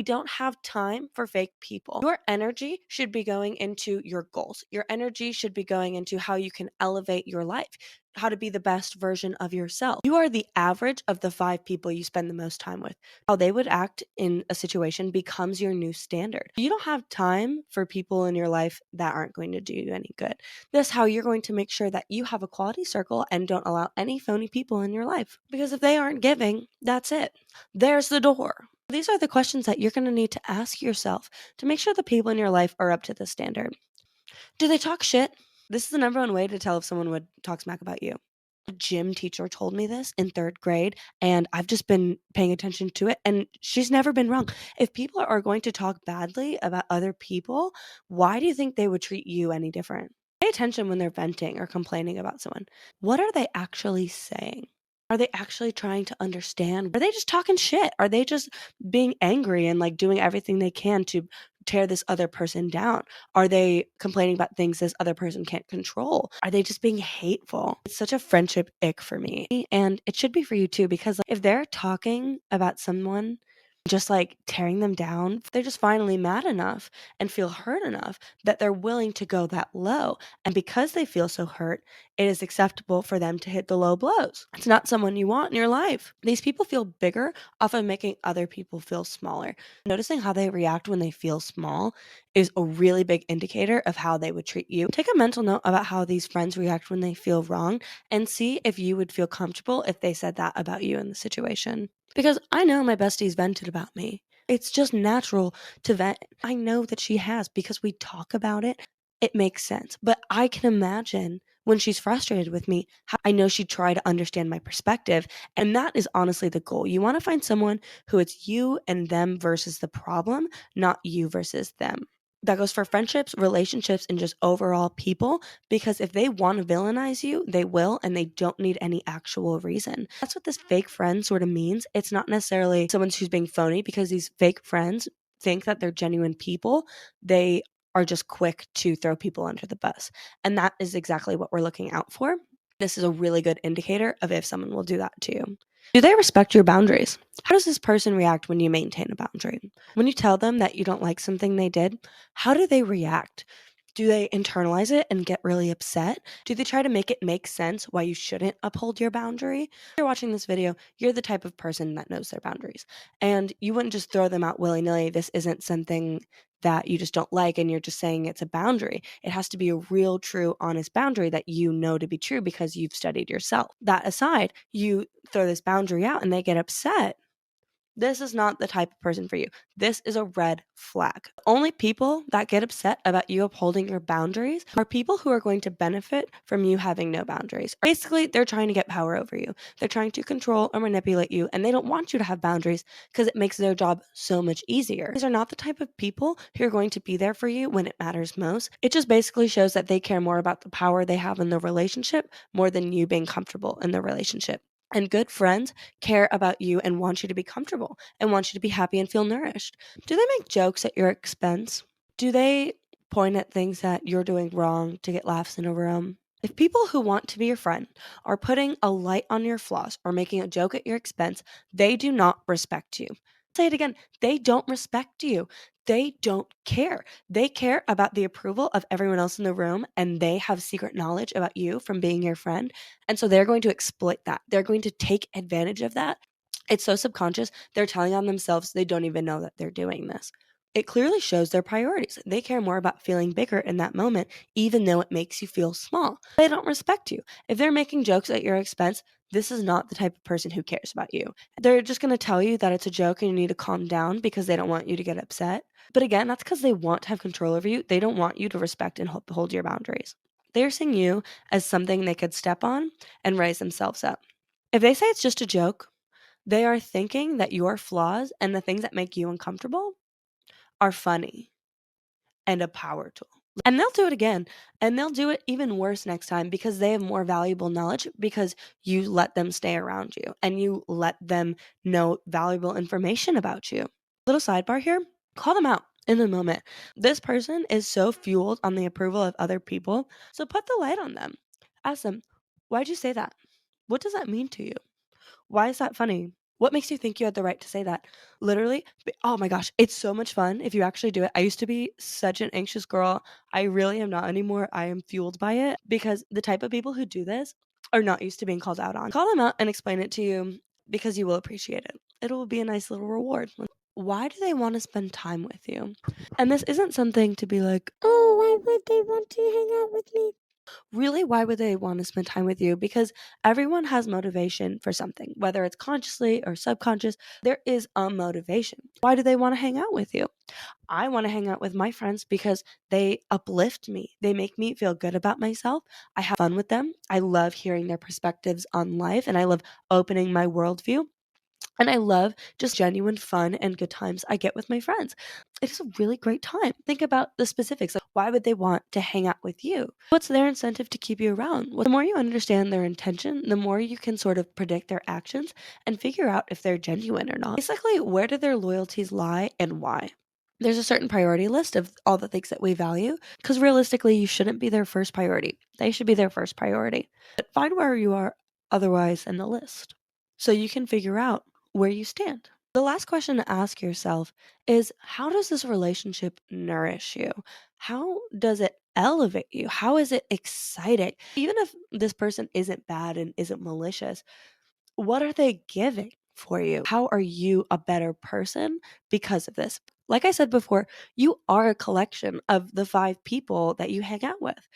We don't have time for fake people. Your energy should be going into your goals. Your energy should be going into how you can elevate your life, how to be the best version of yourself. You are the average of the 5 people you spend the most time with. How they would act in a situation becomes your new standard. You don't have time for people in your life that aren't going to do you any good. That's how you're going to make sure that you have a quality circle and don't allow any phony people in your life. Because if they aren't giving, that's it. There's the door. These are the questions that you're going to need to ask yourself to make sure the people in your life are up to the standard. Do they talk shit? This is the number one way to tell if someone would talk smack about you. A gym teacher told me this in 3rd grade, and I've just been paying attention to it, and she's never been wrong. If people are going to talk badly about other people, why do you think they would treat you any different? Pay attention when they're venting or complaining about someone. What are they actually saying? Are they actually trying to understand? Are they just talking shit? Are they just being angry and like doing everything they can to tear this other person down? Are they complaining about things this other person can't control? Are they just being hateful? It's such a friendship ick for me. And it should be for you too, because like, if they're talking about someone, just like tearing them down, they're just finally mad enough and feel hurt enough that they're willing to go that low. And because they feel so hurt, it is acceptable for them to hit the low blows. It's not someone you want in your life. These people feel bigger off of making other people feel smaller. Noticing how they react when they feel small is a really big indicator of how they would treat you. Take a mental note about how these friends react when they feel wrong and see if you would feel comfortable if they said that about you in the situation. Because I know my bestie's vented about me. It's just natural to vent. I know that she has because we talk about it. It makes sense. But I can imagine when she's frustrated with me, how I know she'd try to understand my perspective. And that is honestly the goal. You want to find someone who it's you and them versus the problem, not you versus them. That goes for friendships, relationships, and just overall people. Because if they want to villainize you, they will, and they don't need any actual reason. That's what this fake friend sort of means. It's not necessarily someone who's being phony, because these fake friends think that they're genuine people. They are just quick to throw people under the bus. And that is exactly what we're looking out for. This is a really good indicator of if someone will do that to you. Do they respect your boundaries? How does this person react when you maintain a boundary? When you tell them that you don't like something they did, how do they react? Do they internalize it and get really upset? Do they try to make it make sense why you shouldn't uphold your boundary? If you're watching this video, you're the type of person that knows their boundaries. And you wouldn't just throw them out willy-nilly. This isn't something that you just don't like and you're just saying it's a boundary. It has to be a real, true, honest boundary that you know to be true because you've studied yourself. That aside, you throw this boundary out and they get upset. This is not the type of person for you. This is a red flag. Only people that get upset about you upholding your boundaries are people who are going to benefit from you having no boundaries. Basically, they're trying to get power over you. They're trying to control or manipulate you, and they don't want you to have boundaries because it makes their job so much easier. These are not the type of people who are going to be there for you when it matters most. It just basically shows that they care more about the power they have in the relationship more than you being comfortable in the relationship. And good friends care about you and want you to be comfortable and want you to be happy and feel nourished. Do they make jokes at your expense? Do they point at things that you're doing wrong to get laughs in a room? If people who want to be your friend are putting a light on your flaws or making a joke at your expense, they do not respect you. Say it again. They don't respect you. They don't care. They care about the approval of everyone else in the room, and they have secret knowledge about you from being your friend. And so they're going to exploit that. They're going to take advantage of that. It's so subconscious. They're telling on themselves they don't even know that they're doing this. It clearly shows their priorities. They care more about feeling bigger in that moment, even though it makes you feel small. They don't respect you. If they're making jokes at your expense, this is not the type of person who cares about you. They're just going to tell you that it's a joke and you need to calm down because they don't want you to get upset. But again, that's because they want to have control over you. They don't want you to respect and hold your boundaries. They're seeing you as something they could step on and raise themselves up. If they say it's just a joke, they are thinking that your flaws and the things that make you uncomfortable are funny and a power tool. And they'll do it again. And they'll do it even worse next time because they have more valuable knowledge because you let them stay around you and you let them know valuable information about you. Little sidebar here, call them out in the moment. This person is so fueled on the approval of other people. So put the light on them. Ask them, why'd you say that? What does that mean to you? Why is that funny? What makes you think you had the right to say that? Literally, oh my gosh, it's so much fun if you actually do it. I used to be such an anxious girl. I really am not anymore. I am fueled by it because the type of people who do this are not used to being called out on. Call them out and explain it to you because you will appreciate it. It'll be a nice little reward. Why do they want to spend time with you? And this isn't something to be like, oh, why would they want to hang out with me? Really, why would they want to spend time with you? Because everyone has motivation for something, whether it's consciously or subconscious, there is a motivation. Why do they want to hang out with you? I want to hang out with my friends because they uplift me. They make me feel good about myself. I have fun with them. I love hearing their perspectives on life and I love opening my worldview. And I love just genuine fun and good times I get with my friends. It is a really great time. Think about the specifics. Like, why would they want to hang out with you? What's their incentive to keep you around? Well, the more you understand their intention, the more you can sort of predict their actions and figure out if they're genuine or not. Basically, where do their loyalties lie and why? There's a certain priority list of all the things that we value because realistically, you shouldn't be their first priority. They should be their first priority. But find where you are otherwise in the list so you can figure out where you stand. The last question to ask yourself is, how does this relationship nourish you? How does it elevate you? How is it exciting? Even if this person isn't bad and isn't malicious, what are they giving for you? How are you a better person because of this? Like I said before, you are a collection of the 5 people that you hang out with.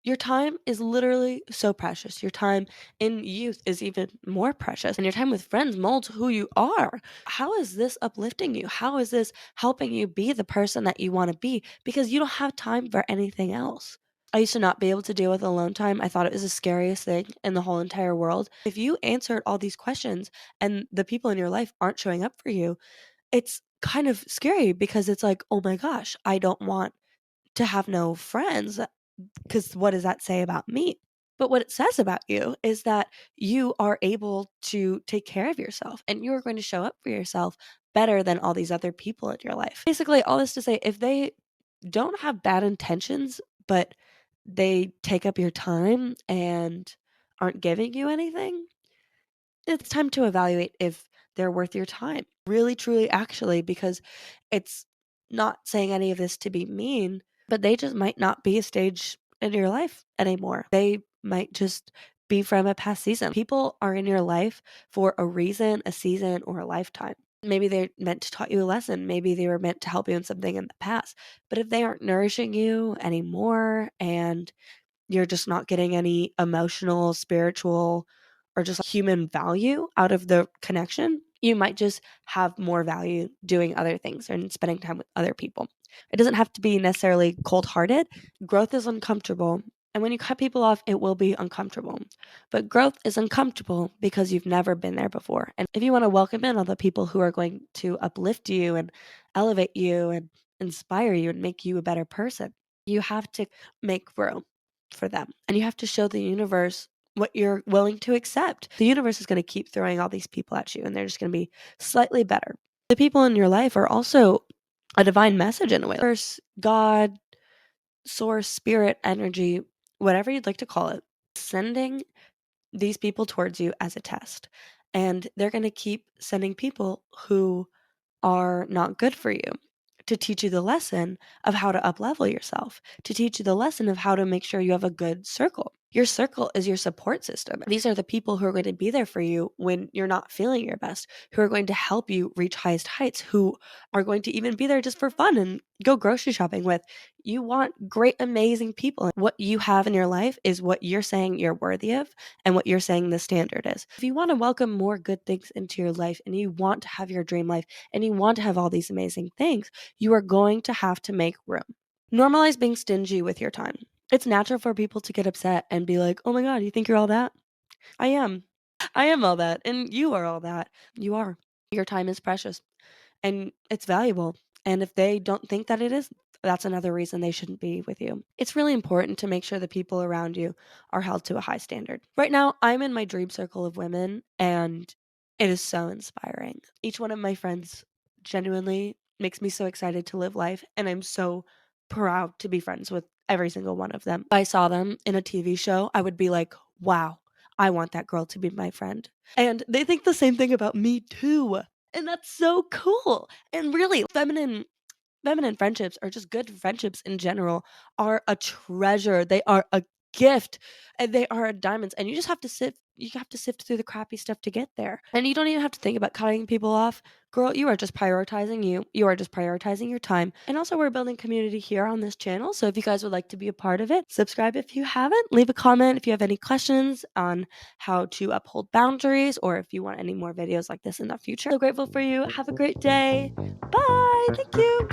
Your time is literally so precious. Your time in youth is even more precious. And your time with friends molds who you are. How is this uplifting you? How is this helping you be the person that you want to be? Because you don't have time for anything else. I used to not be able to deal with alone time. I thought it was the scariest thing in the whole entire world. If you answered all these questions and the people in your life aren't showing up for you, it's kind of scary because it's like, oh my gosh, I don't want to have no friends because what does that say about me? But what it says about you is that you are able to take care of yourself and you are going to show up for yourself better than all these other people in your life. Basically, all this to say, if they don't have bad intentions, but they take up your time and aren't giving you anything, it's time to evaluate if they're worth your time. Really, truly, actually, because it's not saying any of this to be mean, but they just might not be a stage in your life anymore. They might just be from a past season. People are in your life for a reason, a season, or a lifetime. Maybe they're meant to taught you a lesson. Maybe they were meant to help you in something in the past. But if they aren't nourishing you anymore and you're just not getting any emotional, spiritual, or just human value out of the connection, you might just have more value doing other things and spending time with other people. It doesn't have to be necessarily cold hearted. Growth is uncomfortable. And when you cut people off, it will be uncomfortable. But growth is uncomfortable because you've never been there before. And if you want to welcome in all the people who are going to uplift you and elevate you and inspire you and make you a better person, you have to make room for them. And you have to show the universe what you're willing to accept. The universe is going to keep throwing all these people at you, and they're just going to be slightly better. The people in your life are also a divine message in a way. First, God, source, spirit, energy, whatever you'd like to call it, sending these people towards you as a test. And they're going to keep sending people who are not good for you to teach you the lesson of how to uplevel yourself, to teach you the lesson of how to make sure you have a good circle. Your circle is your support system. These are the people who are going to be there for you when you're not feeling your best, who are going to help you reach highest heights, who are going to even be there just for fun and go grocery shopping with. You want great, amazing people. What you have in your life is what you're saying you're worthy of and what you're saying the standard is. If you want to welcome more good things into your life and you want to have your dream life and you want to have all these amazing things, you are going to have to make room. Normalize being stingy with your time. It's natural for people to get upset and be like, oh my God, you think you're all that? I am. I am all that. And you are all that. You are. Your time is precious and it's valuable. And if they don't think that it is, that's another reason they shouldn't be with you. It's really important to make sure the people around you are held to a high standard. Right now, I'm in my dream circle of women, and it is so inspiring. Each one of my friends genuinely makes me so excited to live life, and I'm so proud to be friends with every single one of them. If I saw them in a TV show, I would be like, wow, I want that girl to be my friend. And they think the same thing about me too. And that's so cool. And really, feminine friendships, or just good friendships in general, are a treasure. They are a gift, and they are diamonds, and you have to sift through the crappy stuff to get there. And you don't even have to think about cutting people off. Girl, you are just prioritizing you. You are just prioritizing your time. And also, we're building community here on this channel. So if you guys would like to be a part of it, subscribe if you haven't. Leave a comment if you have any questions on how to uphold boundaries, or if you want any more videos like this in the future. So grateful for you. Have a great day. Bye. Thank you.